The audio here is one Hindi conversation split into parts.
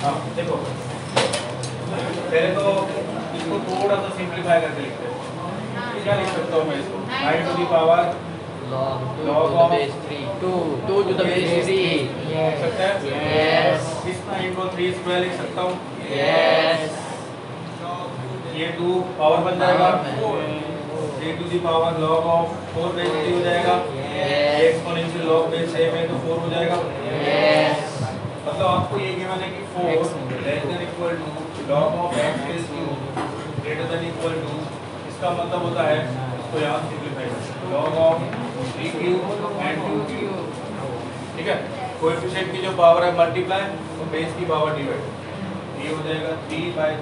हाँ देखो, पहले तो इसको थोड़ा सा सिंप्लीफाई करके लिखते हैं। क्या लिख सकता हूँ मैं इसको? 9 to the power log of 2 to the base 3. लिख सकते हैं? Yes. कितना इनको 3 स्क्वायर लिख सकता हूँ? Yes. ये 2 पावर बन जाएगा, Power 3 to the power log of 4 base 3 हो जाएगा। Yes. Exponential log base same है तो 4 हो जाएगा। Yes. मतलब आपको ये गिवन है कि 4 less than equal to log of x base 2 greater than equal to, इसका मतलब होता है, इसको यहाँ सिंप्लीफाई करें, log of 3 cube and 2 cube. ठीक है, कोएफिशिएंट की जो पावर है मल्टीप्लाई तो बेस की पावर डिवाइड, ये हो जाएगा 3/3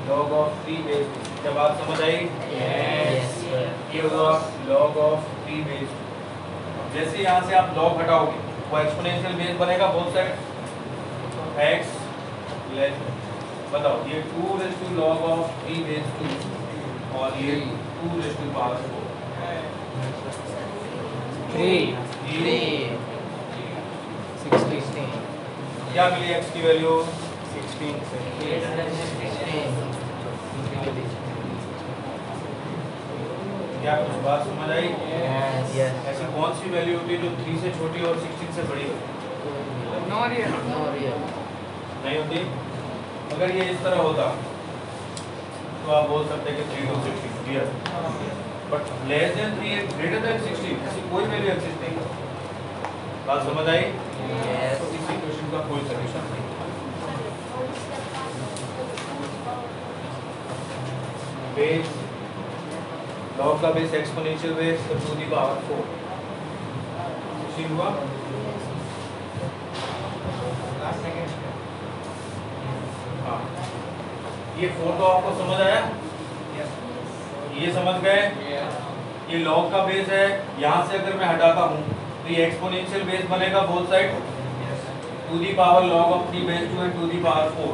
log of 3 बेस 2। क्या बात समझ आई? Yes. ये होगा log of 3 बेस 2। जैसे यहाँ से आप log हटाओगे वो एक्सपोनेंशियल बेस बनेगा बोथ साइड, x लेस, बताओ ये 2 raise to log of 3 base 2 और ये 2 रेज़ टू पावर 4 3 16. क्या मिली x की वैल्यू? 16. क्या कुछ बात समझ आई? Yes. ऐसी कौन सी वैल्यू होती है जो 3 से छोटी और 16 से बड़ी होती है? No real. नहीं होती। अगर ये इस तरह होता तो आप बोल सकते हैं कि 3 to 16 clear, but less than 3 and greater than 16 ऐसी कोई वैल्यू एग्जिस्ट नहीं करती। बात समझ आई? Yes. तो इसी क्वेश्चन का कोई सॉल्यूशन नहीं। बेस log का बेस एक्सपोनेंशियल बेस तो 2 दी पावर 4 16 हुआ। हाँ, ये 4 तो आपको समझ आया? ये समझ गए? ये log का बेस है, यहाँ से अगर मैं हटाता हूँ तो ये एक्सपोनेंशियल बेस बनेगा both side, 2 the power log of 3 base 2 and 2 the power 4,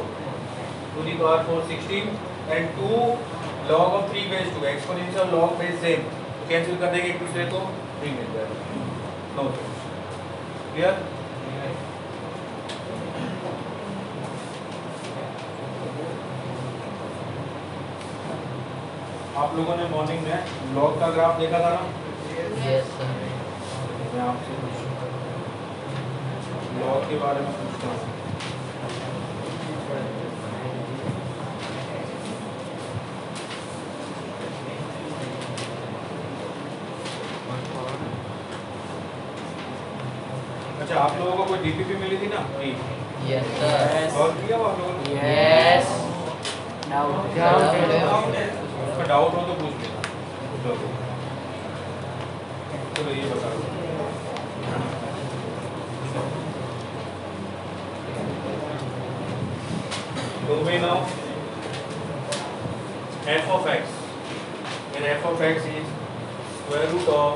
2 the power 4 16 and 2 log of 3 base 2 exponential log base same, तो कैंसिल कर देंगे एक दूसरे को, 3 मिल जाएगा। No clear? आप लोगों ने मॉर्निंग में log का ग्राफ देखा था ना? Yes, sir. मैं आपसे log के बारे में पूछता हूँ। अच्छा, आप लोगों को कोई डीपीपी मिली थी ना? Yes, sir. सॉल्व किया वो आप लोगों ने? Yes. उसका डाउट हो तो पूछ लेना। चलो ये बता दो। Domain of f of x, and f of x is square root of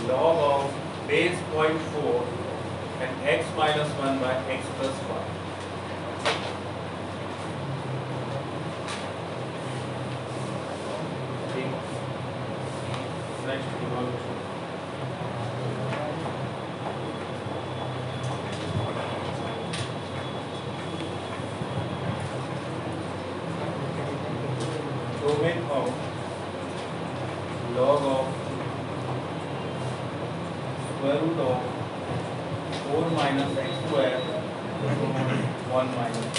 log of base 0.4 and x minus 1 by x plus 1. Next, evaluation. Domain of log of square root of 4 minus x square 1 minus x.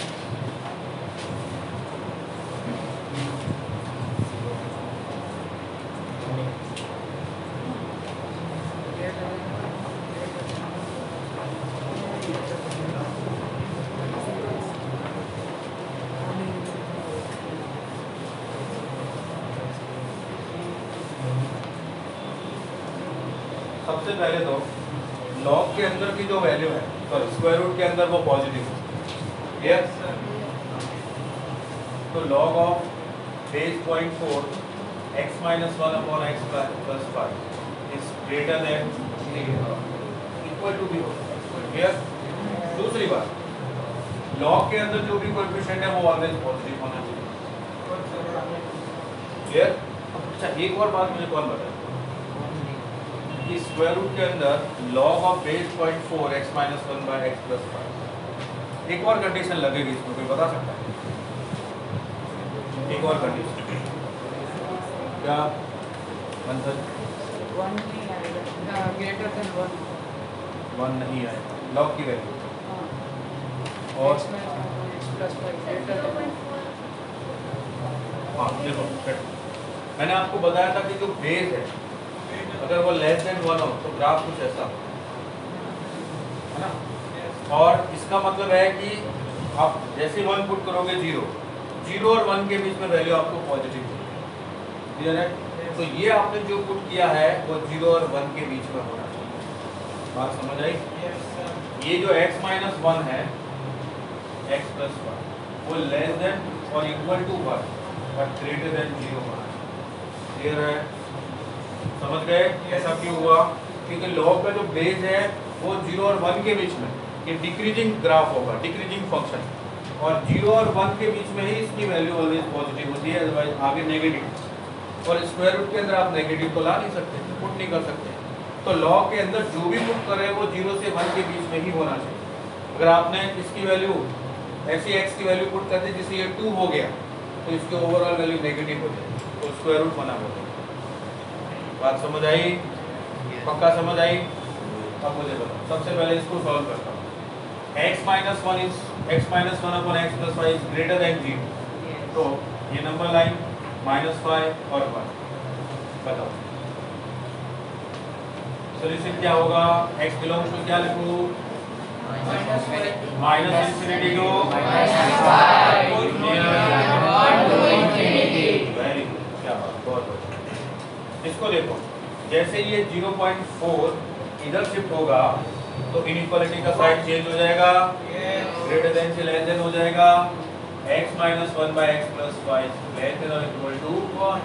सबसे पहले तो log के अंदर की जो वैल्यू है, सॉरी स्क्वायर रूट के अंदर वो पॉजिटिव है, क्लियर? तो log of base 0.4 x minus 1 upon x plus 5 is greater than equal to भी होगा, क्लियर? दूसरी बात, log के अंदर जो भी कोएफिशिएंट है वो ऑलवेज पॉजिटिव होना चाहिए, क्लियर? अच्छा, एक और बात मुझे कौन बताए, इस स्क्वायर रूट के अंदर log of base 0.4 x minus 1 by x plus 5 एक और कंडीशन लगेगी इसमें, कोई बता सकता है? एक और कंडीशन क्या? आंसर 1 नहीं आएगा, ग्रेटर देन 1। 1 नहीं आएगा, लॉग की वैल्यू और x प्लस 5 ग्रेटर देन। हाँ देखो मैंने आपको बताया था कि जो बेस है अगर वो लेस देन 1 हो तो ग्राफ कुछ ऐसा हो, है ना? और इसका मतलब है कि आप जैसे 1 पुट करोगे 0 और 1 के बीच में वैल्यू आपको पॉजिटिव चाहिए, क्लियर है? तो ये आपने जो पुट किया है वो 0 और 1 के बीच में होना चाहिए। बात समझ आई? ये जो x माइनस 1 है, x प्लस 1 वो लेस देन और equal to 1 but greater than 0 होना चाहिए, क्लियर है? समझ गए? ऐसा क्यों हुआ? क्योंकि लॉग का जो बेस है वो 0 और 1 के बीच में ये डिक्रीजिंग ग्राफ होगा, डिक्रीजिंग फंक्शन, और 0 और 1 के बीच में ही इसकी वैल्यू ऑलवेज पॉजिटिव होती है, अदरवाइज आगे नेगेटिव। और स्क्वायर रूट के अंदर आप नेगेटिव तो ला नहीं सकते, पुट नहीं कर सकते। तो लॉग के अंदर जो भी पुट करें वो 0 से 1 के बीच में ही होना चाहिए। अगर आपने इसकी वैल्यू ऐसी x की वैल्यू पुट कर दी जिससे ये 2 हो गया तो इसकी ओवरऑल वैल्यू नेगेटिव हो जाएगी, तो स्क्वायर रूट बना होगा। बात समझ आई? पक्का समझ आई? अब मुझे बताओ, सबसे पहले इसको सॉल्व करता हूँ। x minus 1 is x minus 1 upon x plus 5 is greater than 0, तो ये नंबर लाइन -5 और 1, बताओ सोल्यूशन क्या होगा? x बिलोंग्स टू क्या लिखूं? Minus infinity to very good, क्या बात, बहुत बढ़िया। इसको देखो, जैसे ये 0.4 इधर शिफ्ट होगा तो इनइक्वालिटी का साइड चेंज हो जाएगा, ग्रेटर देन से लेस देन हो जाएगा। x minus 1 by x plus 5 less than और इक्वल टू 1।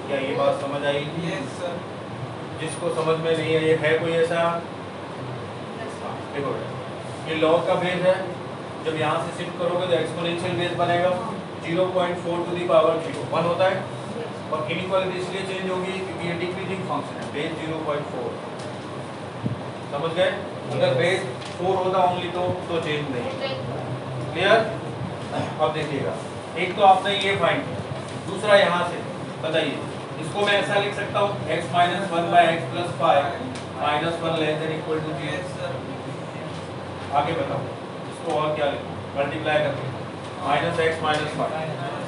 क्या ये बात समझ आई? Yes sir. जिसको समझ में नहीं है ये है कोई ऐसा? देखो ये लॉग का बेस है, जब यहाँ से शिफ्ट करोगे तो एक्सपोनेंशियल बेस बनेगा, 0.4 टू दी पावर 0 1 होता है, और इनइक्वालिटी इसलिए चेंज होगी क्योंकि ये डिक्रीजिंग फंक्शन है, बेस 0.4, समझ गए? अगर बेस 4 होता ओनली तो चेंज नहीं, क्लियर? अब देखिएगा, एक तो आपने ये फाइंड किया, दूसरा यहाँ से बताइए, इसको मैं ऐसा लिख सकता हूँ x minus 1 by x plus 5 minus 1 less than equal to 0। आगे बताओ इसको और क्या लिखूं? मल्टीप्लाई करके माइनस एक्स माइनस 5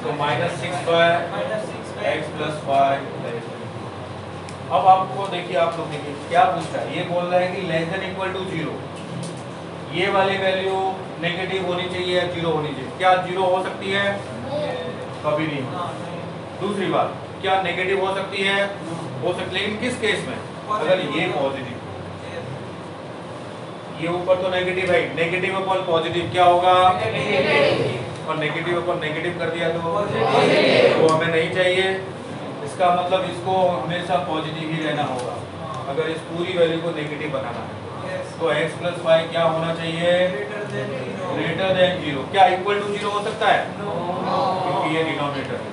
तो माइनस 6 बाई एक्स प्लस 5। अब आपको देखिए, आप लोग देखिए क्या पूछ रहा है, ये बोल रहा है कि लेस देन इक्वल टू 0, ये वाली वैल्यू नेगेटिव होनी चाहिए या 0 होनी चाहिए? क्या 0 हो सकती है? कभी नहीं। दूसरी बात, क्या नेगेटिव हो सकती है? हो सकती, लेकिन किस केस में? अगर ये पॉजिटिव, ये ऊपर तो नेगेटिव है, नेगेटिव अपॉन पॉजिटिव क्या होगा? और नेगेटिव अपॉन नेगेटिव कर दिया तो हमें नहीं चाहिए। इसका मतलब इसको हमेशा पॉजिटिव ही रहना होगा अगर इस पूरी वैल्यू को नेगेटिव बनाना है। तो x प्लस 5 क्या होना चाहिए? Greater than 0। क्या इक्वल टू 0 हो सकता है? क्योंकि ये डिनोमिनेटर है,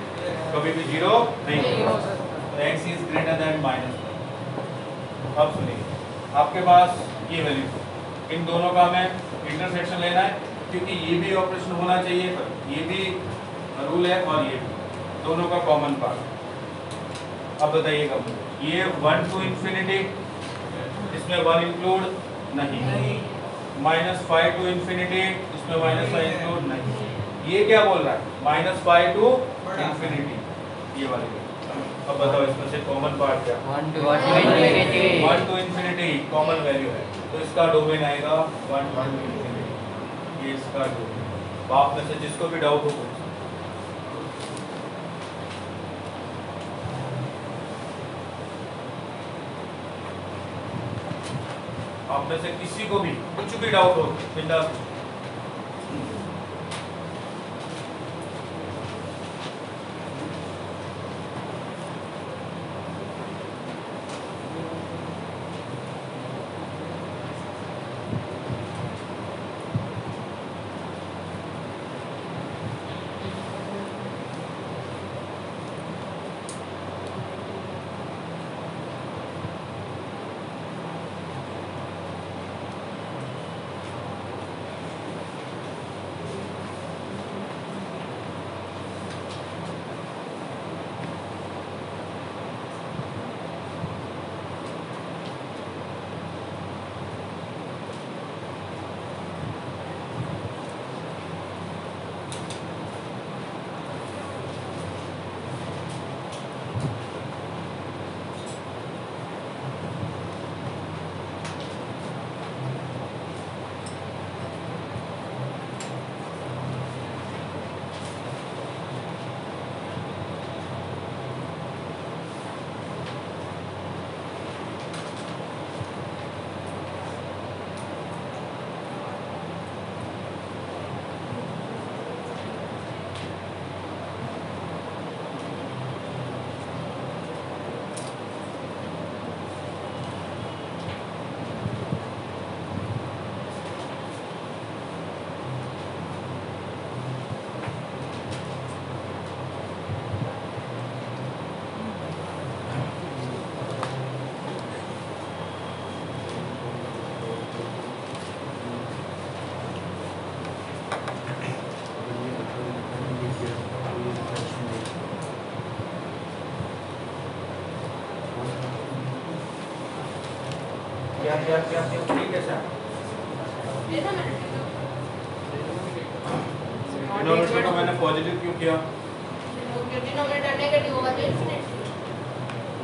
कभी भी 0 नहीं हो सकता। x is greater than -1। अब सुनिए, आपके पास ये वैल्यू, इन दोनों का हमें इंटरसेक्शन लेना है क्योंकि ये भी ऑपरेशन होना चाहिए, ये भी रूल है और ये भी, दोनों का कॉमन पार्ट। अब बताइएगा मुझे, ये 1 टू इंफिनिटी, इसमें 1 इंक्लूड नहीं, -5 टू इंफिनिटी, इसमें -5 इंक्लूड नहीं। ये क्या बोल रहा है? -5 टू इंफिनिटी, ये वाली। अब बताओ इसमें से कॉमन पार्ट क्या? 1 to 1 to infinity common value है, तो इसका डोमेन आएगा 1 टू इंफिनिटी, ये इसका डोमेन। आप में से जिसको भी डाउट हो पूछ। आप में से किसी को भी कुछ भी डाउट हो बिंदास पूछो। क्या क्या क्या क्या ठीक है सर। डिनोमिनेटर को मैंने पॉजिटिव क्यों किया? डिनोमिनेटर नेगेटिव होगा तो इंफिनिटी।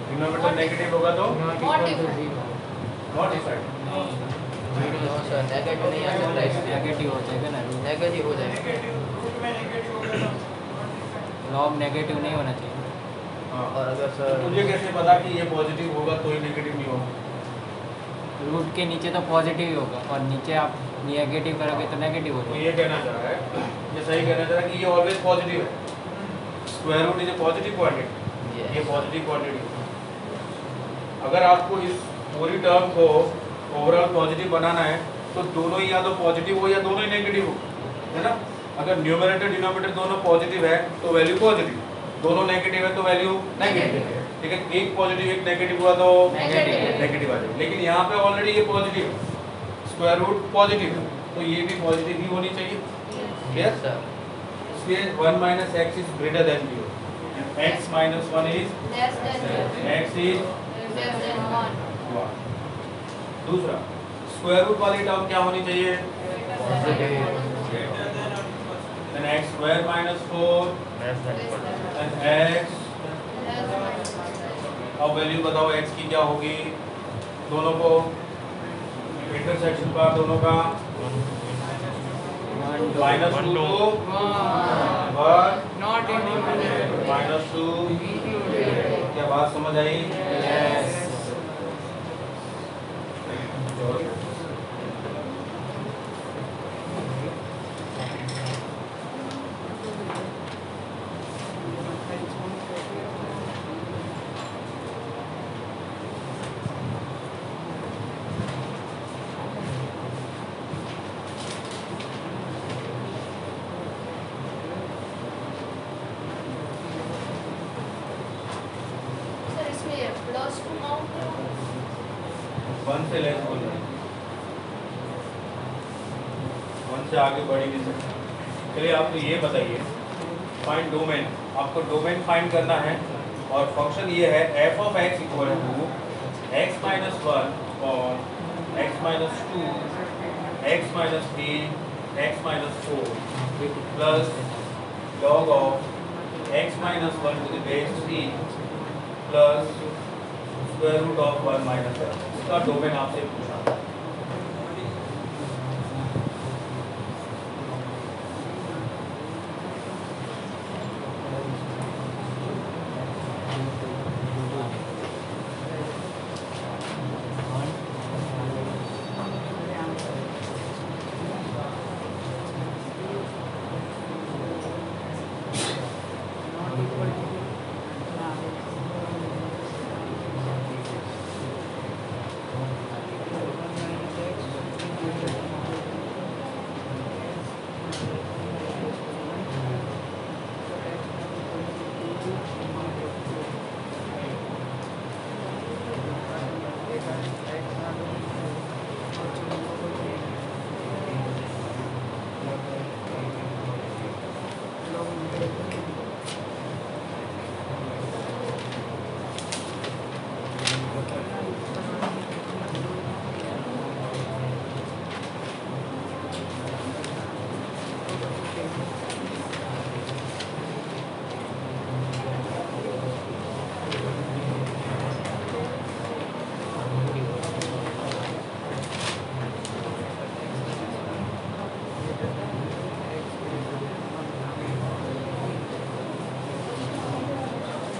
डिनोमिनेटर नेगेटिव होगा तो not equal. Not effect. No sir, negative नहीं आ सकता इसमें। नेगेटिव हो जाएगा ना, नेगेटिव हो जाएगा। लॉग नेगेटिव नहीं होना चाहिए। हाँ। और अगर तो सर मुझे कैसे पता कि ये पॉजिटिव होगा तो ही नेगेटिव नहीं होगा? रूट के नीचे तो पॉजिटिव ही होगा और नीचे आप नेगेटिव करोगे तो नेगेटिव हो तो जाएगा। ये कहना चाह रहा है, ये सही कहना चाह रहा है कि ये ऑलवेज पॉजिटिव है। Square root is a positive quantity, ये पॉजिटिव क्वांटिटी। अगर आपको इस पूरी टर्म को ओवरऑल पॉजिटिव बनाना है तो दोनों ही या तो पॉजिटिव हो या दोनों ही नेगेटिव हो, है ना। अगर न्यूमरेटर डिनोमिनेटर दोनों पॉजिटिव है तो वैल्यू पॉजिटिव, दोनों नेगेटिव है तो वैल्यू नेगेटिव है। ठीक है, एक पॉजिटिव एक नेगेटिव हुआ तो नेगेटिव आ जाएगा। लेकिन यहाँ पे ऑलरेडी ये पॉजिटिव है, स्क्वायर रूट पॉजिटिव है, तो ये भी पॉजिटिव ही होनी चाहिए। क्लियर सर इसलिए 1 minus x is greater than 0, x minus 1 is less then x is less then 1। 1। दूसरा स्क्वायर रूट वाली टर्म क्या होनी चाहिए? Then x square minus 4 and x। अब वैल्यू बताओ x की क्या होगी? दोनों को इंटरसेक्शन का दोनों का minus 2 to 1 Not included. Minus 2। क्या बात समझ आई? सर इसमें प्लस 2 काउंट करो। 1 से लेस बोल रहे हैं, 1 से आगे बढ़ ही नहीं सकते। चलिए आप तो ये बताइए, फाइंड डोमेन। आपको डोमेन फाइंड करना है और फंक्शन ये है f of x equal to x minus 1 और x minus 2 x minus 3 x minus 4 plus log of x minus 1 to the base 3 plus square root of 1 minus 1। इसका डोमेन आपसे पूछा।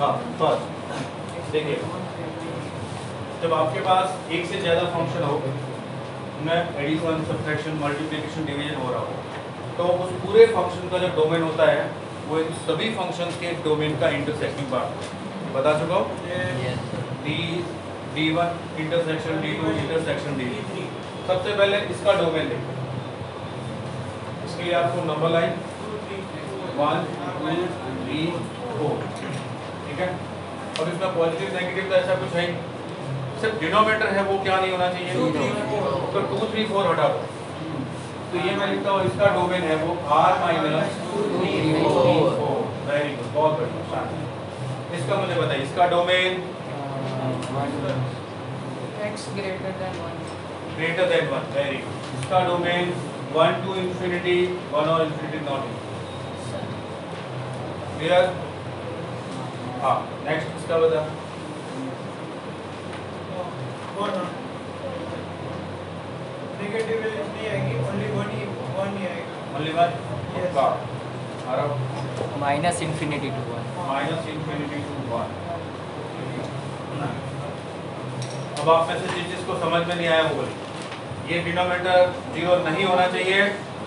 हाँ, फर्स्ट देखिए, जब आपके पास एक से ज़्यादा फंक्शन हो, उनमें एडिशन, सब्ट्रैक्शन, मल्टीप्लिकेशन, डिवीजन हो रहा हो, तो उस पूरे फंक्शन का जो डोमेन होता है वो इन सभी फंक्शंस के डोमेन का इंटरसेक्टिंग पार्ट है। बता चुका हूँ, D1 intersection D2 intersection D3। सबसे पहले इसका डोमेन देखो। इसके लिए आपको नंबर लाइन 1 2 3 4, ठीक है। अब इसमें पॉजिटिव नेगेटिव तो ऐसा कुछ है ही, सिर्फ डिनोमिनेटर है वो क्या नहीं होना चाहिए, 2 3 4। तो 2 3 4 हटा दो, तो ये मैं लिखता हूँ इसका डोमेन है वो r माइनस 3 4। वेरी गुड, बहुत बढ़िया, शानदार। इसका मुझे बताइए इसका domain x greater than 1. Greater than 1। Very good. इसका डोमेन 1 to infinity, 1 और infinity नॉट इन। क्लियर? हाँ, नेक्स्ट इसका बता। नेगेटिव वैल्यू नहीं आएगी, ओनली वन ही आएगा। Only one? Yes. का आरव minus infinity to 1। Minus infinity to 1। अब आप में से जिस चीज को समझ में नहीं आया वो बोलिए। ये डिनोमिनेटर 0 नहीं होना चाहिए,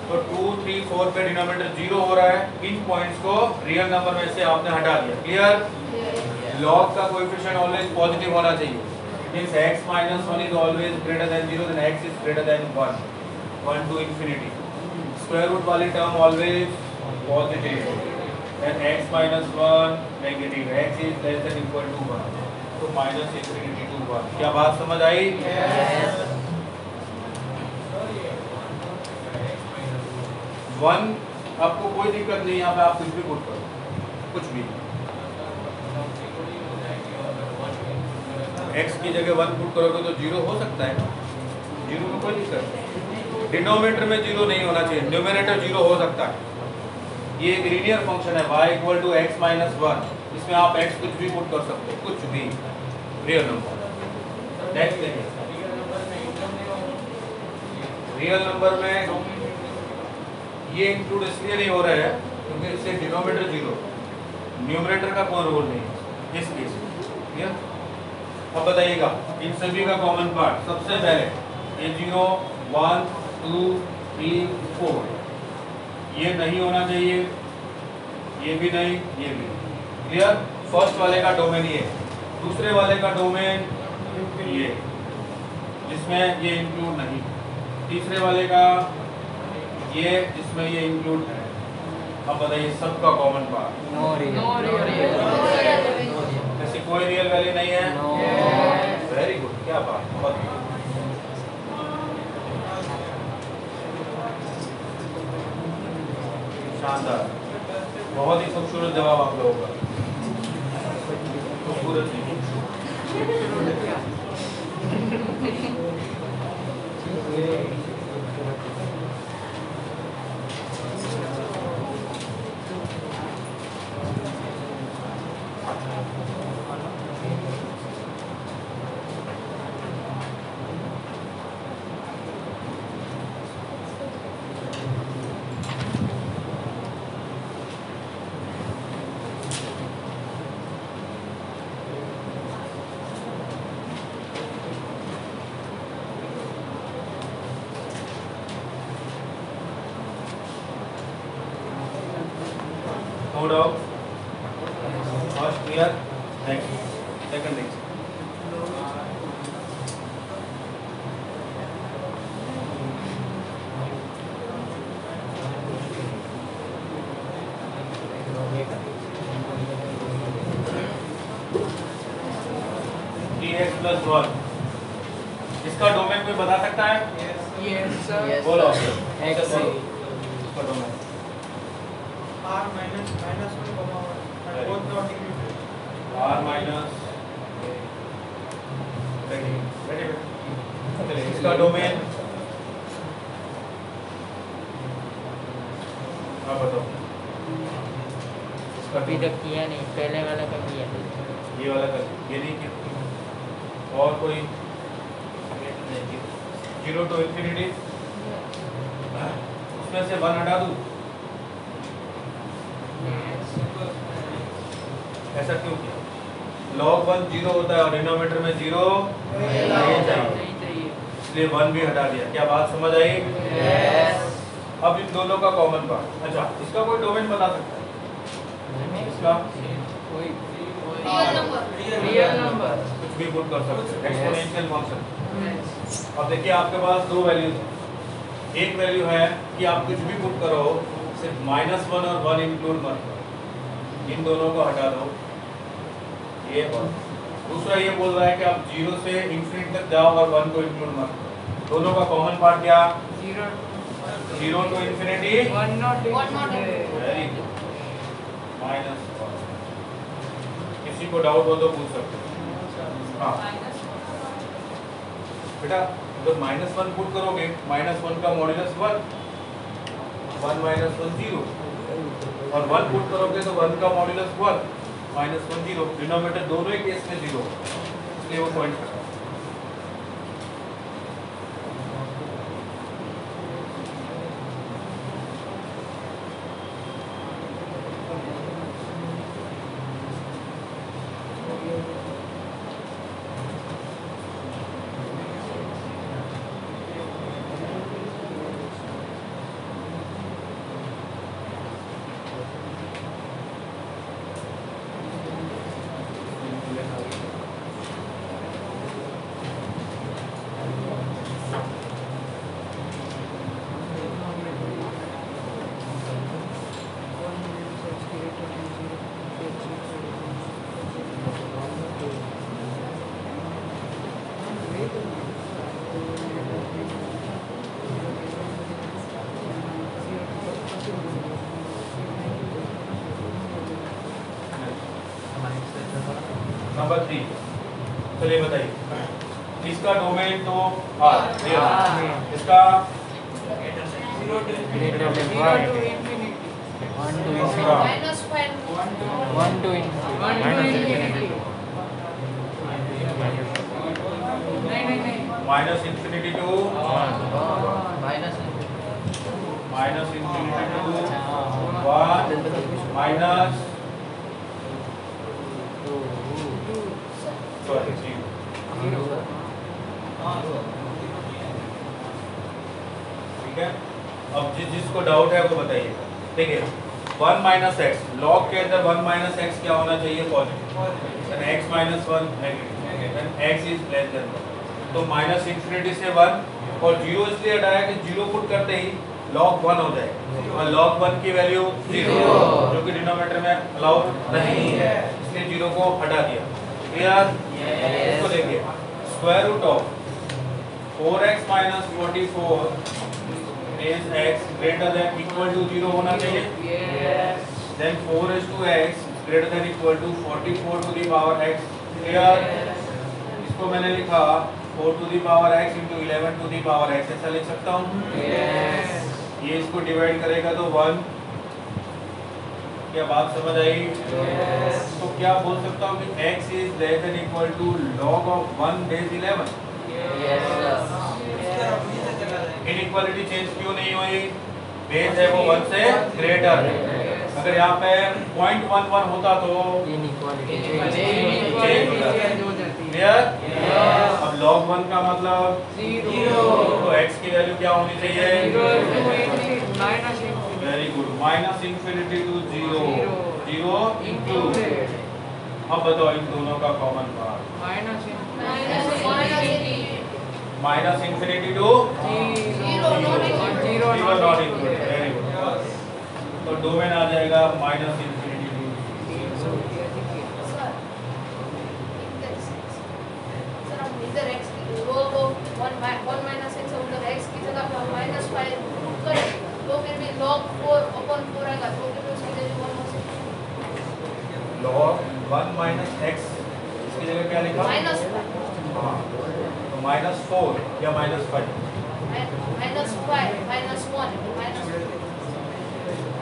तो 2 3 4 पे डिनोमिनेटर 0 हो रहा है। इन पॉइंट्स को रियल नंबर में से आपने हटा दिया। क्लियर? लॉग का कोएफिशिएंट ऑलवेज पॉजिटिव होना चाहिए। Means x minus 1 is always greater than 0, then x is greater than 1 to infinity. Square root वाली term always positive, then x minus 1 negative, x is less than equal to 1, तो माइनस इन्फिनिटी टू 1। क्या बात समझ आई? वन आपको कोई दिक्कत नहीं, यहाँ पे आप कुछ भी पुट करो, कुछ भी। x की जगह 1 पुट करोगे तो 0 हो सकता है, 0 में कोई दिक्कत नहीं। डिनोमिनेटर में 0 नहीं होना चाहिए, न्यूमरेटर 0 हो सकता है। ये एक लीनियर फंक्शन है y equal to x minus 1, इसमें आप x कुछ भी पुट कर सकते हो, कुछ भी रियल नंबर। नेक्स्ट देखिए, रियल नंबर में ये इंक्लूड इसलिए नहीं हो रहा है क्योंकि इससे डिनोमिनेटर 0, न्यूमरेटर का कोई रोल नहीं है इस केस में। क्लियर? अब बताइएगा इन सभी का कॉमन पार्ट। सबसे पहले ये 0 1 2 3 4 ये नहीं होना चाहिए, ये भी नहीं, ये भी। क्लियर? फर्स्ट वाले का डोमेन ये, दूसरे वाले का डोमेन ये जिसमें ये इंक्लूड नहीं, तीसरे वाले का ये जिसमें ये इंक्लूड है। अब बताइए सबका कॉमन पार्ट। No real. ऐसी कोई रियल वैल्यू नहीं है। नो। वेरी गुड, क्या बात, बहुत शानदार, बहुत ही खूबसूरत जवाब आप लोगों का। खूबसूरत नहीं, no doubt. First clear. Next, second next. x plus 1 इसका डोमेन कोई बता सकता है? Yes, sir. Yes. बोलो। X इसका domain R minus 1 comma 1 and both not included. r minus, चलिए इसका डोमेन आप बताओ। अभी तक किया नहीं, पहले वाला का किया। ये वाला कर, ये नहीं किया। और कोई 0 to infinity, उसमें से 1 हटा दूं? ऐसा क्यों किया? log 1 0 होता है और डिनोमिनेटर में 0 नहीं चाहिए, इसलिए 1 भी हटा दिया। क्या बात समझ आई? अब इन दोनों का कॉमन पार्ट। अच्छा, इसका कोई डोमेन बता सकता है? इसका Real number. कुछ भी पुट कर सकते हैं, एक्सपोनेंशियल फंक्शन। अब देखिए आपके पास दो वैल्यूज हैं। एक वैल्यू है कि आप कुछ भी पुट करो, सिर्फ -1 और 1 इंक्लूड मत करो, इन दोनों को हटा दो, ये और दूसरा ये बोल रहा है कि आप 0 से इंफिनिटी तक जाओ और 1 को इंक्लूड मत करो। दोनों का कॉमन पार्ट क्या? 0 0 to infinity 1 One not very good -1 किसी को डाउट हो तो पूछ सकते हो हाँ बेटा जब -1 पुट करोगे -1 का मॉड्यूलस 1 1 -1 0 और 1 पुट करोगे तो 1 का मॉड्यूलस 1 -1 0 डिनोमिनेटर दोनों ही केस में 0 इसलिए वो पॉइंट कर रहा है नंबर 3 चलिए बताइए इसका डोमेन तो R इसका greater than 0 1 to infinity. 1 to infinity -1 1 to infinity 1 to infinity. नहीं minus infinity to minus infinity to 1 minus sorry 0 ठीक है अब जिसको डाउट है वो बताइए देखिए 1 माइनस एक्स लॉग के अंदर 1 माइनस एक्स क्या होना चाहिए positive x minus 1 negative x is less then 1 तो माइनस इंफिनिटी से 1 और 0 इसलिए हटाया कि 0 पुट करते ही log 1 हो जाएगा और log 1 की वैल्यू 0 जो कि डिनोमिनेटर में अलाउड नहीं है इसलिए 0 को हटा दिया क्लियर इसको देखिए square root of 4x minus 44 is x greater than equal to 0 होना चाहिए Yes. then 4 is to x greater than equal to 44 to the power x clear इसको मैंने लिखा 4 to the power x into 11 to the power x ऐसा लिख सकता हूँ Yes. ये इसको डिवाइड करेगा तो 1 क्या बात समझ आई Yes. तो क्या बोल सकता हूँ कि x is less than equal to log of 1 base 11 inequality change क्यों नहीं हुई बेस है वो 1 से ग्रेटर है अगर यहाँ पे 0.11 होता तो inequality Change हो जाती है. क्लियर अब log 1 का मतलब 0. तो x की वैल्यू क्या होनी चाहिए 0 to infinity. Minus infinity. Very good minus infinity to 0 into अब बताओ इन दोनों का common part Minus infinity. Minus infinity to 0 not included very good तो डोमेन आ जाएगा माइनस इंफिनिटी टू इधर x वो 1 माइनस x उधर x की जगह पर -5 पुट करें तो फिर भी log 4 upon 4 आएगा तो फिर उसकी वैल्यू 1 हो सकती log 1 माइनस x इसकी जगह क्या लिखा है -5 हाँ तो -4 या -5 -5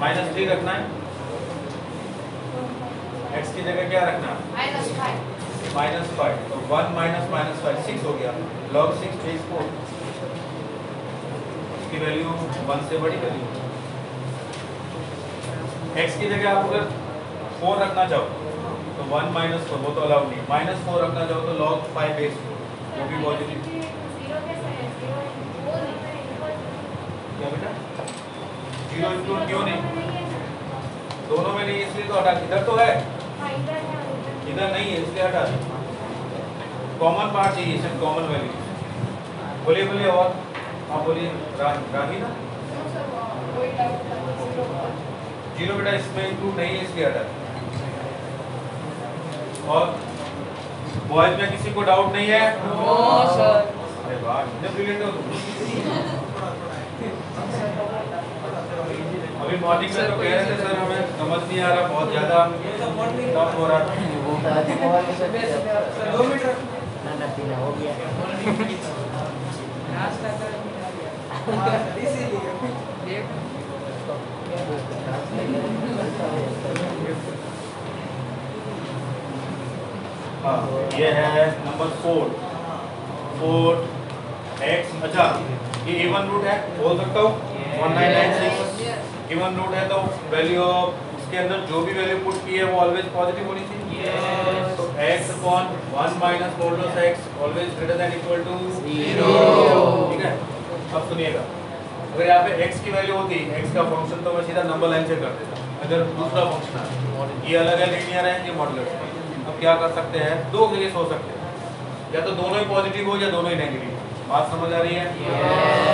-1 -3 रखना है x की जगह क्या रखना है -5 -5 तो 1 माइनस -5 6 हो गया log 6 बेस 4 इसकी वैल्यू 1 से बड़ी करिए x की जगह आप अगर 4 रखना चाहो तो 1 माइनस 4 वो तो अलाउड नहीं -4 रखना चाहो तो log 5 बेस 4 वो भी पॉजिटिव क्या बेटा 0 इंक्लूड क्यों नहीं दोनों में नहीं इसलिए तो हटा इधर तो है इधर नहीं है इसलिए हटा दी कॉमन पार्ट चाहिए सिर्फ कॉमन वैल्यू बोलिए बोलिए और हाँ बोलिए राही ना 0 बेटा इसमें इंक्लूड नहीं है इसलिए हटा दी और बॉयज में किसी को डाउट नहीं है No, sir. अरे वाह इतने ब्रिलियंट हो तुम अभी मॉर्निंग में तो कह रहे थे सर हमें समझ नहीं आ रहा, बहुत ज़्यादा टफ हो रहा है। वो सर 2 मिनट रखो। ना पीना हो गया। नाश्ता कर हाँ, इसीलिए देख हाँ, ये है नंबर 4 x। अच्छा, ये इवन रूट है, बोल सकता हूँ 1996 इवन रूट है, तो वैल्यू ऑफ इसके अंदर जो भी वैल्यू पुट की है वो ऑलवेज पॉजिटिव होनी चाहिए। तो x upon 1 minus modulus x always greater than equal to 0। ठीक है, अब सुनिएगा, अगर यहाँ पे x की वैल्यू होती x का फंक्शन तो मैं सीधा नंबर लाइन से कर देता। अगर दूसरा फंक्शन है, ये अलग है, लीनियर है, ये मॉडुलस है, अब क्या कर सकते हैं, दो केस हो सकते हैं, या तो दोनों ही पॉजिटिव हो या दोनों ही नेगेटिव। बात समझ आ रही है?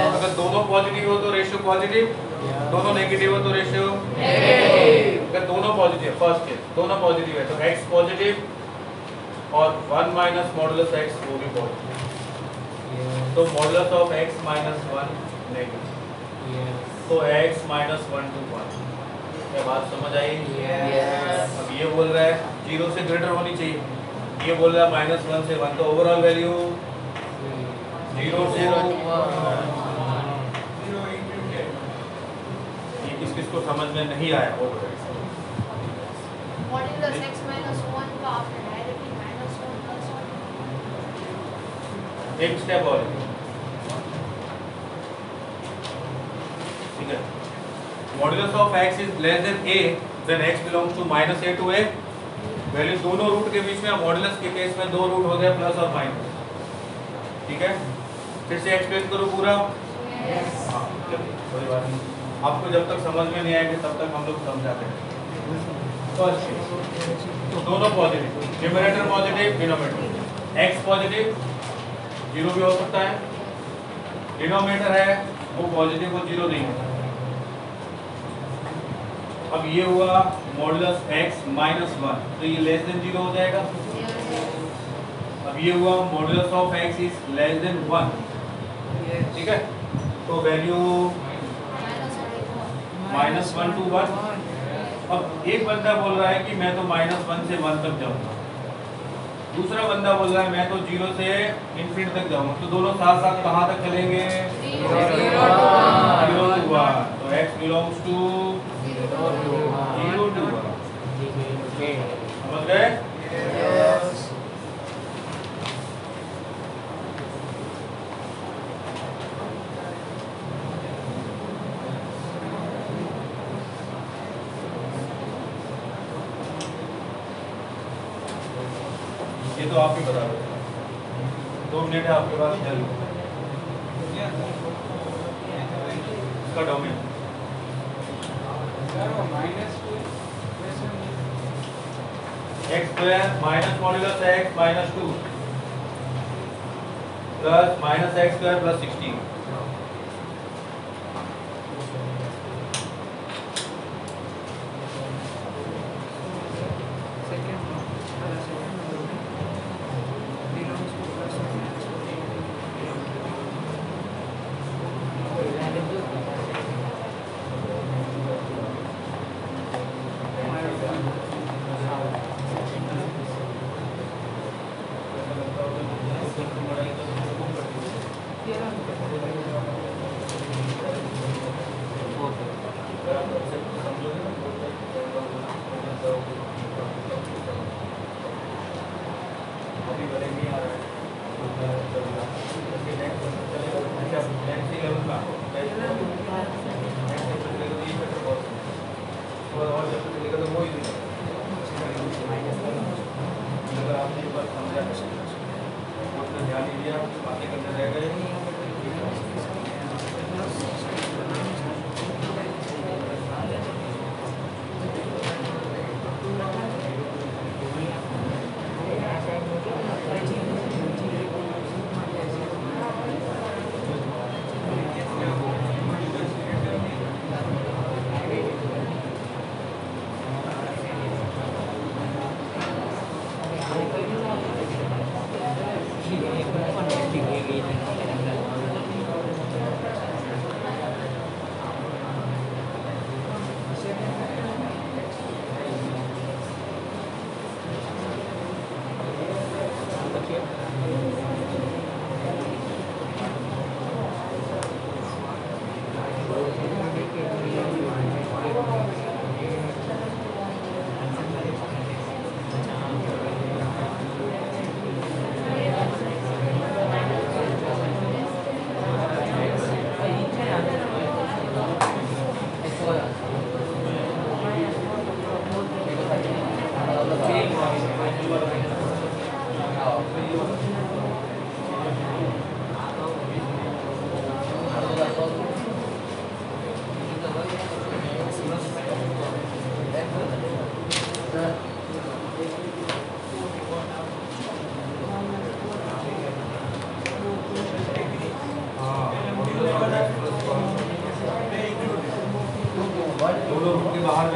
अगर दोनों पॉजिटिव हो तो रेशियो पॉजिटिव, दोनों नेगेटिव हो तो रेशियो नेगेटिव। अगर दोनों पॉजिटिव, फर्स्ट केस दोनों पॉजिटिव है तो x पॉजिटिव और 1 माइनस मॉडुलस x वो भी पॉजिटिव, तो modulus of x minus 1 negative, तो x माइनस 1 to 1। क्या बात समझ आई? अब ये बोल रहा है 0 से ग्रेटर होनी चाहिए, ये बोल रहा है -1 से 1, तो ओवरऑल वैल्यू 0 से 1। ये किसको समझ में नहीं आया वो मॉड्यूलस x minus 1 का आपने डायरेक्टली -1 + 1 एक स्टेप और है। ठीक है, modulus of x is less than a then x belongs to -a to a। Value दोनों रूट के बीच में, मॉडुलस के केस में दो रूट हो गए प्लस और माइनस। ठीक है, फिर से एक्सप्लेन करो पूरा। हाँ, चलिए कोई बात नहीं, आपको जब तक समझ में नहीं आएगी तब तक हम लोग समझाते हैं। फर्स्ट तो दोनों positive, numerator positive, denominator x positive 0 भी हो सकता है, डिनोमिनेटर है वो पॉजिटिव वो 0 नहीं होता। अब ये हुआ मॉडुलस x माइनस 1, तो ये लेस देन 0 हो जाएगा। अब ये हुआ modulus of x is less then 1। ठीक है, तो वैल्यू -1 to 1। अब एक बंदा बोल रहा है कि मैं तो -1 से 1 तक जाऊंगा, दूसरा बंदा बोल रहा है मैं तो 0 से इन्फिनिटी तक जाऊंगा, तो दोनों साथ साथ कहाँ तक चलेंगे? 0 to 1। तो x बिलोंग्स टू 0 to 1। समझ गए? ये तो आप ही बता दो, 2 मिनट है आपके पास, जल्दी इसका domain x square minus modulus x minus 2 plus minus x square plus 16।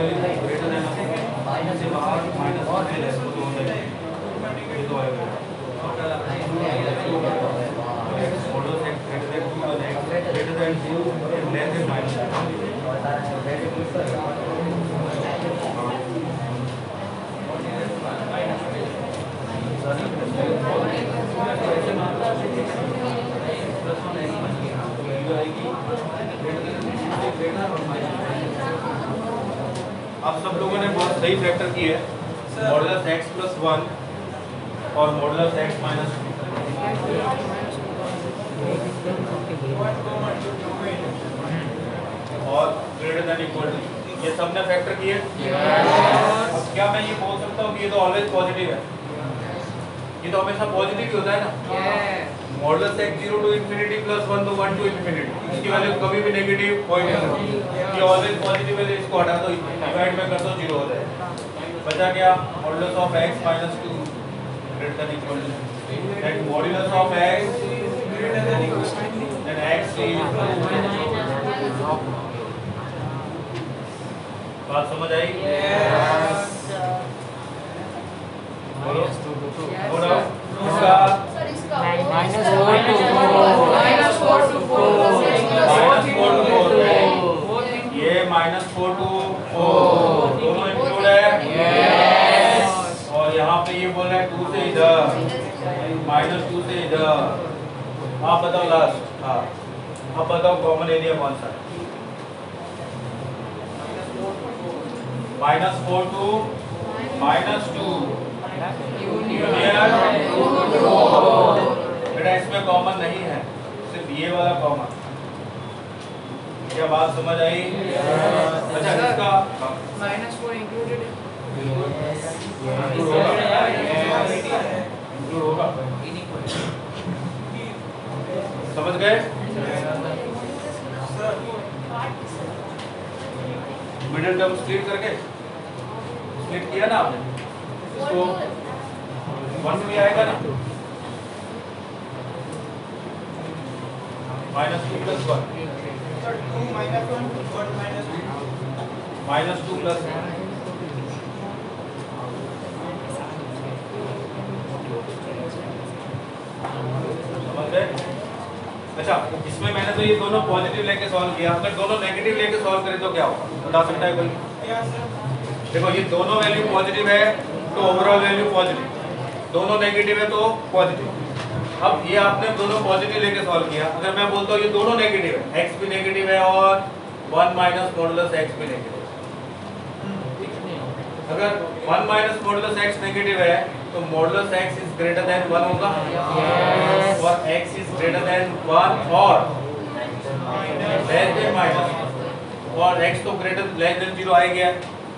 Value greater than minus से बाहर माइनस से लेस तो हो जाएगा ये तो आएगा मॉडुलस x ग्रेटर देन 2 और x greater then 2 and less than minus 2 आप सब लोगों ने बहुत सही फैक्टर की है मॉडुलस x प्लस 1 और मॉडुलस x माइनस 2 और ग्रेटर देन इक्वल टू ये सबने फैक्टर किए। अब क्या मैं ये बोल सकता हूँ कि ये तो ऑलवेज पॉजिटिव है, ये तो हमेशा पॉजिटिव ही होता है ना। Modulus x 0 to infinity plus 1 to 1 to infinity, इसकी वैल्यू कभी भी नेगेटिव कोई नहीं होगी, ये ऑलवेज पॉजिटिव है, तो इसको हटा दो, डिवाइड में कर दो, 0 हो जाएगा। बचा क्या modulus of x minus 2 greater than equal to that modulus of x greater than equal to then x is बात समझ आई? बोलो बोलो इसका सर इसका माइनस -4 to 4 ये -4 to 4 दोनों इंक्लूड है और यहाँ पे ये बोल रहा है 2 से इधर -2 से इधर। आप बताओ लास्ट, हाँ अब बताओ कॉमन एरिया कौन सा है? -4 to -2 यूनियन 4। बेटा इसमें कॉमन नहीं है, सिर्फ ये वाला कॉमन। क्या बात समझ आई? अच्छा इसका -4 इंक्लूडेड है। इंक्लूड होगा, समझ गए? मिडिल टर्म स्प्लिट करके स्प्लिट किया ना आपने, इसको 1 भी आएगा ना, -2 + 1 सर 2 - 1 1 -2 + 1 समझ गए? अच्छा इसमें मैंने तो ये दोनों पॉजिटिव लेके सॉल्व किया, अगर दोनों नेगेटिव लेके सॉल्व करें तो क्या होगा बता सकता है कोई? देखो ये दोनों वैल्यू पॉजिटिव है तो ओवरऑल वैल्यू पॉजिटिव, दोनों नेगेटिव है तो पॉजिटिव। अब ये आपने दोनों पॉजिटिव लेके सॉल्व किया, अगर मैं बोलता हूँ ये दोनों नेगेटिव है, x भी नेगेटिव है और 1 माइनस मॉडुलस x भी नेगेटिव है। अगर 1 माइनस मॉडुलस x नेगेटिव है तो modulus x is greater than 1 होगा और x इज ग्रेटर देन 1 और लेस देन माइनस, और x तो ग्रेटर लेस देन 0 आ गया।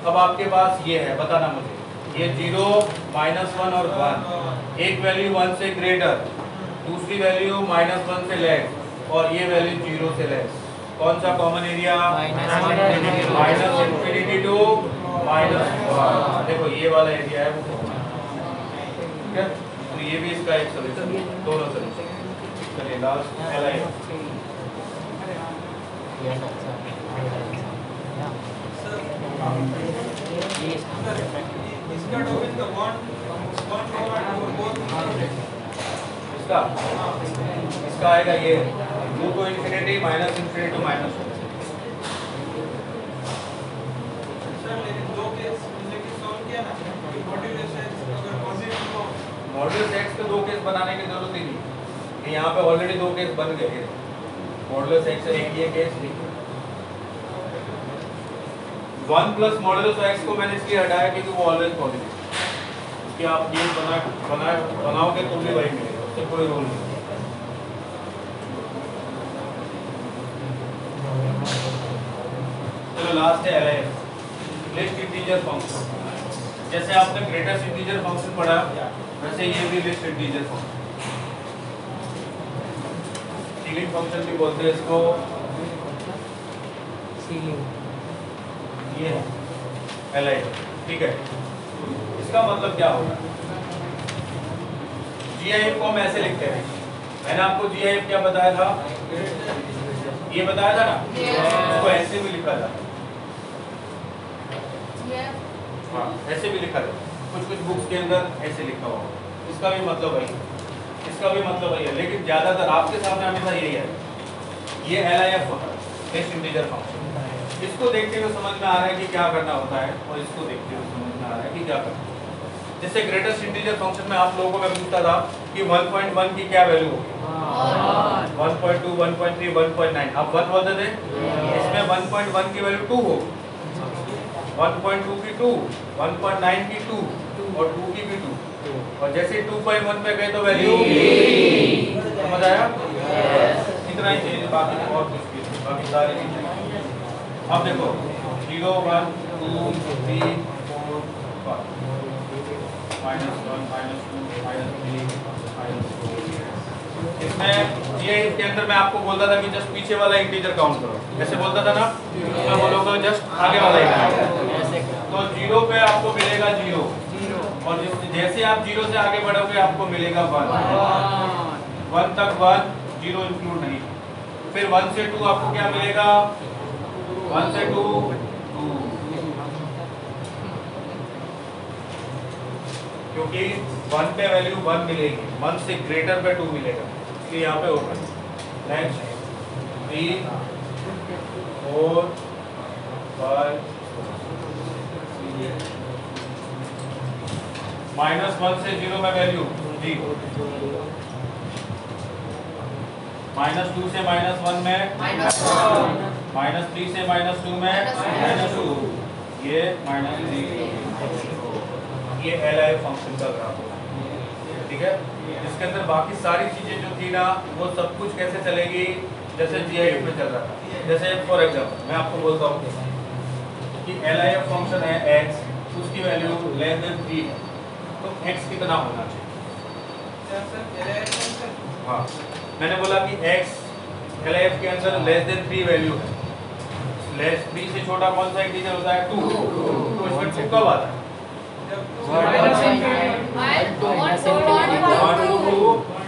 अब आपके पास ये है, बताना मुझे ये 0 -1 और 1, एक वैल्यू 1 से ग्रेटर, दूसरी वैल्यू -1 से लेस और ये वैल्यू 0 से लेस, कौन सा कॉमन एरिया? -Infinity to -1। देखो ये वाला एरिया है वो, ठीक है? तो ये भी इसका एक सॉल्यूशन, दोनों सॉल्यूशन। चलिए लास्ट LI इसका डोमेन का 1 और 2 बोथ इसका आएगा ये 2 to infinity -infinity to -1। Sir लेकिन दो केस लेके सॉल्व किया ना, मॉड्यूलस x अगर पॉजिटिव हो मॉडुलस x के दो केस बनाने की जरूरत ही नहीं, ये यहाँ पे ऑलरेडी दो केस बन गए। मॉडुलस x एक ये केस नहीं, 1 प्लस मॉडुलस x को मैंने इसलिए हटाया क्योंकि वो ऑलवेज पॉजिटिव, कि आप ये बनाओगे तो भी वही मिलेगा, उससे कोई रोल नहीं। चलो लास्ट है LIF, लिस्ट इंटीजर फंक्शन। जैसे आपने ग्रेटेस्ट इंटीजर फंक्शन पढ़ा वैसे ये भी list integer function, ceiling function भी बोलते हैं इसको, ये है LIF, ठीक है? इसका मतलब क्या होगा? GIF को हम ऐसे लिखते हैं, मैंने आपको GIF क्या बताया था? ये बताया था ना, इसको ऐसे भी लिखा था Yes. हाँ ऐसे भी लिखा है, कुछ कुछ बुक्स के अंदर ऐसे लिखा हुआ है। इसका भी मतलब वही, इसका भी मतलब वही है, लेकिन ज़्यादातर आपके सामने हमेशा यही है, ये LIF होता है, टेस्ट इंटीजर फंक्शन। इसको देखते हुए समझ में आ रहा है कि क्या करना होता है, और इसको देखते हुए समझ में आ रहा है कि क्या करना है। जैसे ग्रेटेस्ट इंटीजर फंक्शन में आप लोगों को मैं पूछता था कि 1.1 की क्या वैल्यू होगी, 1.2, 1.3, 1.9, आप 1 बोलते थे, इसमें 1.1 की वैल्यू 2 हो, 1.2 की 2, 1.9 की 2 और 2 की भी 2, और जैसे 2.1 पे गए तो वैल्यू समझ आया? इतना ही चीज, बाकी और कुछ भी, बाकी सारी चीजें। अब देखो 0, 1, 2, 3, 4, 5, -1, -2, -3, -4। इसमें ये इसके अंदर मैं आपको बोलता था कि जस्ट पीछे वाला इंटीजर काउंट करो, कैसे बोलता था ना, मैं बोलूँगा जस्ट आगे वाला इंटीजर। तो 0 पे आपको मिलेगा 0, और जैसे आप 0 से आगे बढ़ोगे आपको मिलेगा 1, 1 तक 1, 0 इंक्लूड नहीं। फिर 1 से 2 आपको क्या मिलेगा, 1 से 2, 2, क्योंकि 1 पे वैल्यू 1 मिलेगी, 1 से ग्रेटर पे 2 मिलेगा, इसलिए यहाँ पे ओपन। नेक्स्ट 3, 4, 5, -1 से 0 में वैल्यू 0, -2 से -1 में -3 से -2 में -2, ये -3, ये LIF फंक्शन का ग्राफ होगा, ठीक है। इसके अंदर बाकी सारी चीजें जो थी ना, वो सब कुछ कैसे चलेगी, जैसे GIF में चल रहा था। जैसे फॉर एग्जाम्पल मैं आपको बोलता हूँ कि LIF फंक्शन है x, उसकी वैल्यू लेस देन 3 है, तो x कितना होना चाहिए? हाँ, मैंने बोला कि x LIF के अंदर लेस देन 3 वैल्यू है, लेस 3 से छोटा कौन सा इंटीजर होता है? 2, तो इसमें 2 कब आता है? 1, 2,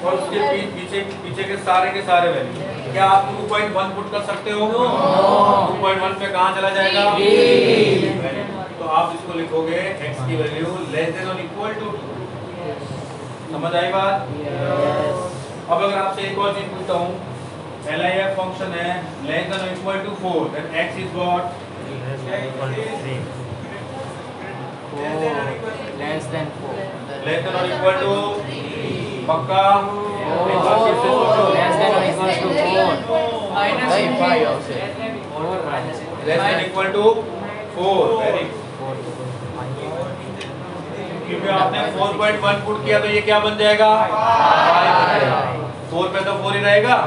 और उसके पीछे के सारे वैल्यू। क्या आप 2.1 पुट कर सकते हो? 2.1 पे कहाँ चला जाएगा? तो आप इसको लिखोगे x की वैल्यू लेस देन और इक्वल टू 2। समझ आई बात? अब अगर आपसे एक और चीज पूछता हूँ, LIF फंक्शन है लेस देन और equal to 4, then x is what? Less than 4, less than और इक्वल टू, पक्का? एक बार फिर से सोचो, लेस देन और इक्वल टू 4, नहीं 5 से less than equal to 4, very क्योंकि आपने 4.1 पुट किया तो ये क्या बन जाएगा? 4 पे तो 4 ही रहेगा।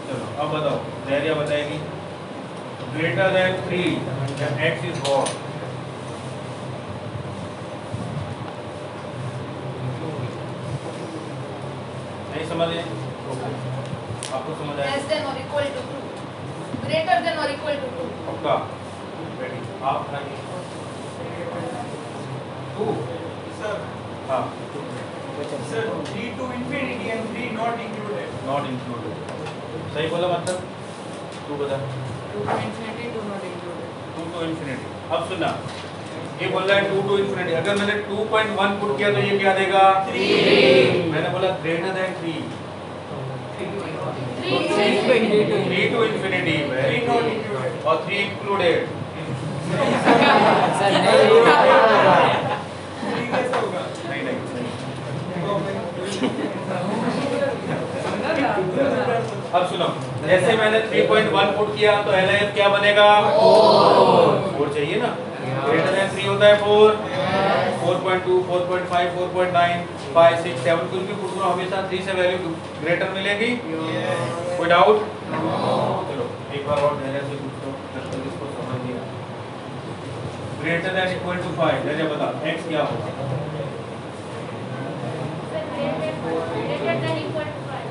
चलो अब बताओ, धैर्य बताएगी greater than 3 x is what? नहीं समझे? आपको समझ आया? लेस देन और इक्वल टू 2, ग्रेटर देन और इक्वल टू 2। पक्का? रेडी? आप बताइए। 2, हाँ, Sir, 3 to infinity and 3 not included. Not included, सही बोला मतलब? तू बता। 2 to infinity, 2 not included. 2 to infinity। अब सुनना, ये बोल रहा है 2 to infinity, अगर मैंने 2.1 पुट किया तो ये क्या देगा? 3। मैंने बोला greater than 3, 3 to infinity, very good, और 3 इंक्लूडेड। सर नहीं, कैसा होगा? नहीं नहीं, अब सुनो, जैसे मैंने 3.1 पुट किया तो LIF क्या बनेगा? 4 चाहिए ना, ग्रेटर देन 3 होता है 4, 4.2, 4.5, 4.9, 5, 6, 7 कुछ भी पुट करो, हमेशा 3 से वैल्यू ग्रेटर मिलेगी। कोई डाउट? चलो एक बार और धैर्य से पूछ लो जब तक इसको समझ नहीं आया। ग्रेटर देन इक्वल टू 5, धैर्य बता x क्या होगा? Greater than equal to 5।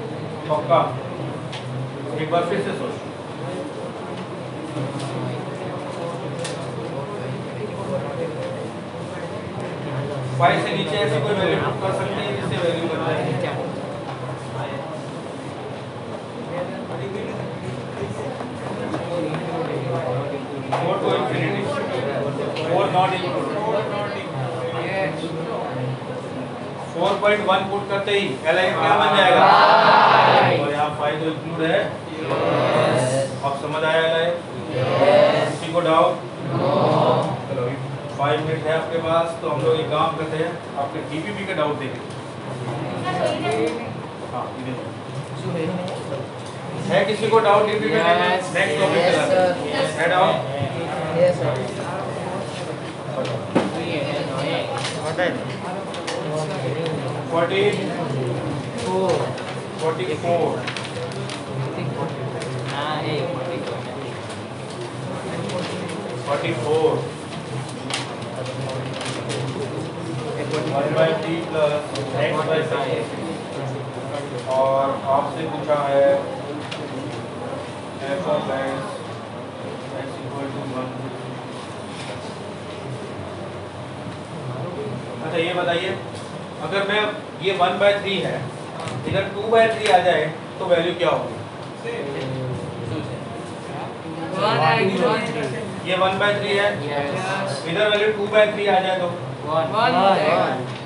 पक्का? एक बार फिर से सोच। फाइव से नीचे ऐसी कोई वैल्यू पुट कर सकते हैं जिससे वैल्यू बन जाए? 4 to infinity, not include 4.1 put करते ही LI क्या बन जाएगा और यहाँ 5 तो इंक्लूड है अब समझ आया LI किसी को डाउट चलो 5 मिनट है आपके पास तो हम लोग एक काम करते हैं आपके DPP का डाउट देखें हाँ है किसी को डाउट DPP का नेक्स्ट टॉपिक चला है डाउट Yes, sir. 44 हाँ, 44 1/3 प्लस x/6 और आपसे पूछा है f of x equal to 1। अच्छा ये बताइए अगर मैं ये 1/3 है इधर 2/3 आ जाए तो वैल्यू क्या होगी ये 1/3 है इधर वैल्यू 2/3 आ जाए तो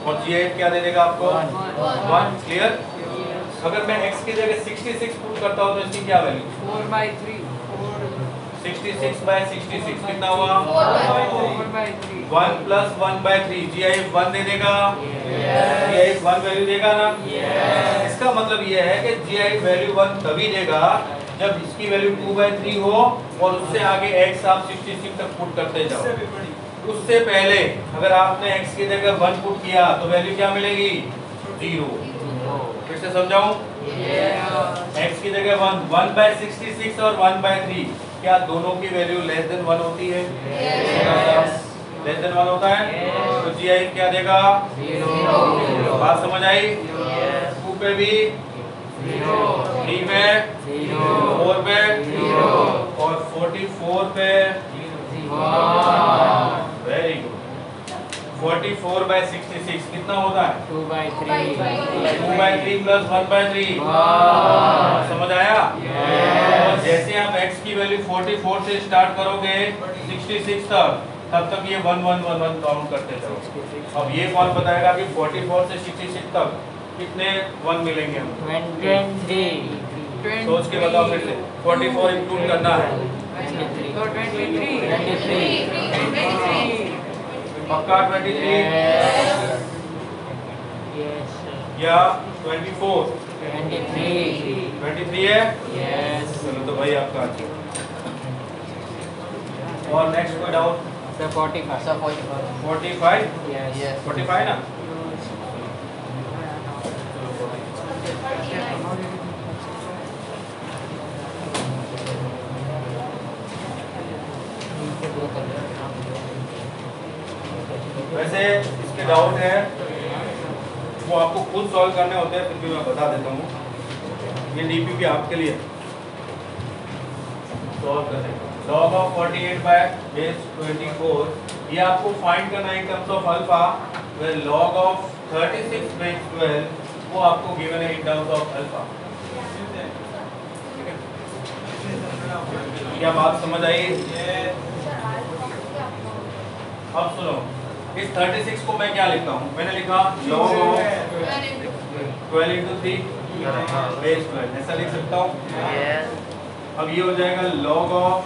और ये क्या दे देगा आपको 1 क्लियर अगर मैं x की जगह 66 पुट करता हूँ तो इसकी क्या वैल्यू 66/66 कितना हुआ 1 प्लस 1/3 GIF 1 दे देगा GIF 1 वैल्यू देगा ना इसका मतलब ये है कि GIF वैल्यू 1 तभी देगा जब इसकी वैल्यू 2/3 हो और उससे आगे x आप 66 तक पुट करते जाओ उससे पहले अगर आपने x की जगह 1 पुट किया तो वैल्यू क्या मिलेगी 0 फिर से समझाऊं x की जगह 1/66 और 1/3 क्या दोनों की वैल्यू लेस देन 1 होती है लेस देन 1 होता है तो GIF क्या देगा 0 बात समझ आई 2 पे भी 3 पे 4 पे और 44 पे वेरी गुड 44/66 कितना होता है 2/3 प्लस 1/3 समझ आया और जैसे आप x की वैल्यू 44 से स्टार्ट करोगे 66 तक तब तक ये 1 1 1 1 काउंट करते जाओ अब ये कौन बताएगा कि 44 से 66 तक कितने 1 मिलेंगे हम 23 सोच के बताओ फिर से 44 इंक्लूड करना है 23 पक्का 23 या 24 23 है चलो तो भाई आपका अच्छा और नेक्स्ट कोई डाउट सर 45 45 Yes. 45 ना वैसे इसके डाउट है वो आपको खुद सॉल्व करने होते हैं फिर भी मैं बता देता हूँ ये DPP आपके लिए सॉल्व करने log of 48/24 ये आपको फाइंड करना है in terms of alpha where log of 36/12 वो आपको गिवन है इन टर्म्स ऑफ अल्फा क्या बात समझ आई अब सुनो इस 36 को मैं क्या लिखता हूँ मैंने लिखा log of 12 into 3 base 12 ऐसा लिख सकता हूँ अब ये हो जाएगा log of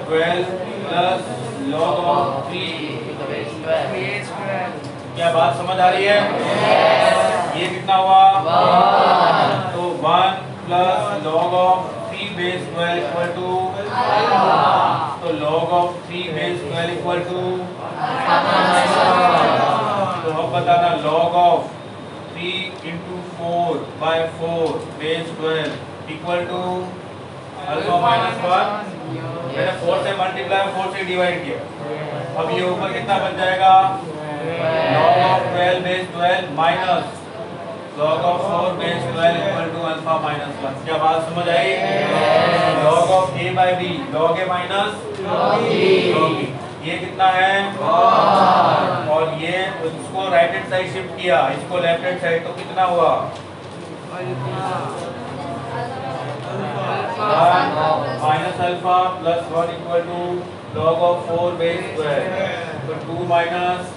12 plus log of 3 क्या बात समझ आ रही है ये कितना हुआ तो 1 plus log of 3 base 12 equal to तो log of 3 base 12 equal to तो अब बताना log of 3 into 4/4 base 12 equal to alpha minus 1 मैंने 4 से मल्टीप्लाई 4 से डिवाइड किया अब ये ऊपर कितना बन जाएगा log of 12 base 12 minus log of 4 base 12 equal to alpha minus 1 क्या बात समझ आई log of a by b log a minus log b ये कितना है और ये इसको राइट हैंड साइड शिफ्ट किया इसको लेफ्ट हैंड साइड तो कितना हुआ minus alpha plus 1 equal to log of 4 base 12 तो 2 minus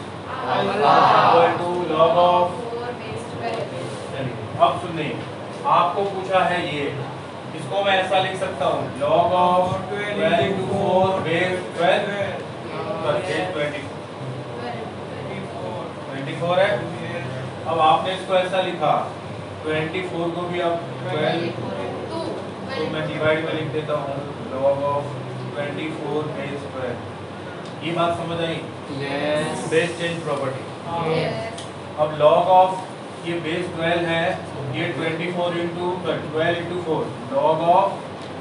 alpha equal to log of. 4 base 12 चलिए अब सुनिए, आपको पूछा है ये, इसको मैं ऐसा लिख सकता हूँ log of 12 into 4 base 12 base 24 है। अब आपने इसको ऐसा लिखा 24 को भी अब 12 तो मैं डिवाइड में लिख देता हूँ लॉग ऑफ 24 बेस 12। ये बात समझ आई? यस। Base change property. अब log ऑफ ये बेस 12 है, ये 24 into 12 into 4 log of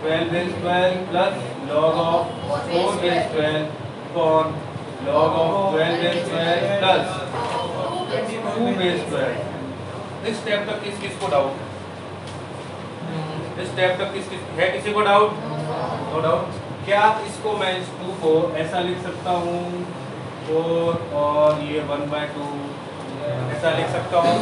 12 base 12 plus log of 4 base 12 upon log of 12 base 12 plus 2 base 12। इस स्टेप तक किस को डाउट? इस स्टेप तक है किसी को डाउट? No doubt. क्या इसको मैं इस 2 को ऐसा लिख सकता हूँ 4 और ये 1/2 ऐसा लिख सकता हूँ?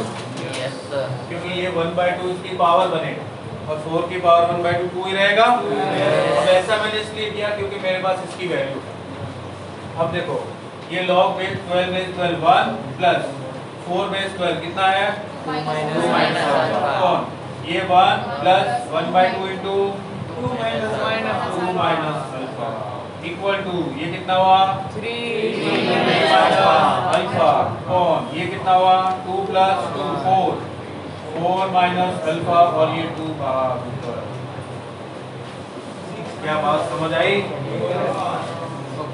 Yes sir. क्योंकि ये 1/2 इसकी पावर बनेगा और 4 की पावर 1/2 2 ही रहेगा। अब ऐसा मैंने इसलिए किया क्योंकि मेरे पास इसकी वैल्यू है। अब देखो ये log base 12 base 12 1 plus 4 base 12 कितना है? 2 माइनस अल्फा। कौन? ये 1 plus 1/2 into 2 minus alpha equal to ये कितना हुआ? 3 माइनस अल्फा कौन? ये कितना हुआ? 2 प्लस 2 4 माइनस अल्फा और ये 2 बाहर ऊपर। क्या बात समझ आई?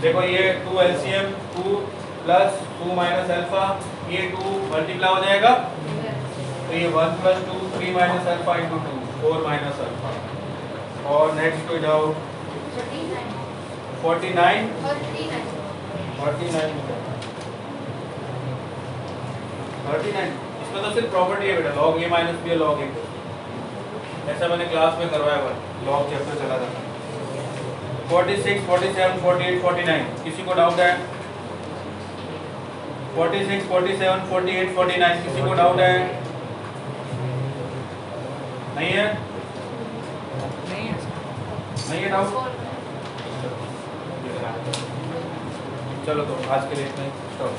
देखो ये 2 एलसीएम 2 प्लस 2 माइनस अल्फा, ये 2 मल्टीप्लाई हो जाएगा तो ये 1 plus 2 3 minus alpha into 2 4 minus alpha. और नेक्स्ट को जाओ 49 इसमें तो सिर्फ प्रॉपर्टी है बेटा, लॉग ए माइनस बी लॉग ए। ऐसा मैंने क्लास में करवाया हुआ, लॉग चैप्टर चला था। 46 47 48 49 किसी को डाउट है? 46 47 48 49 किसी को डाउट है? नहीं है? नहीं है डाउट? चलो तो आज के लिए इतना ही, स्टॉप।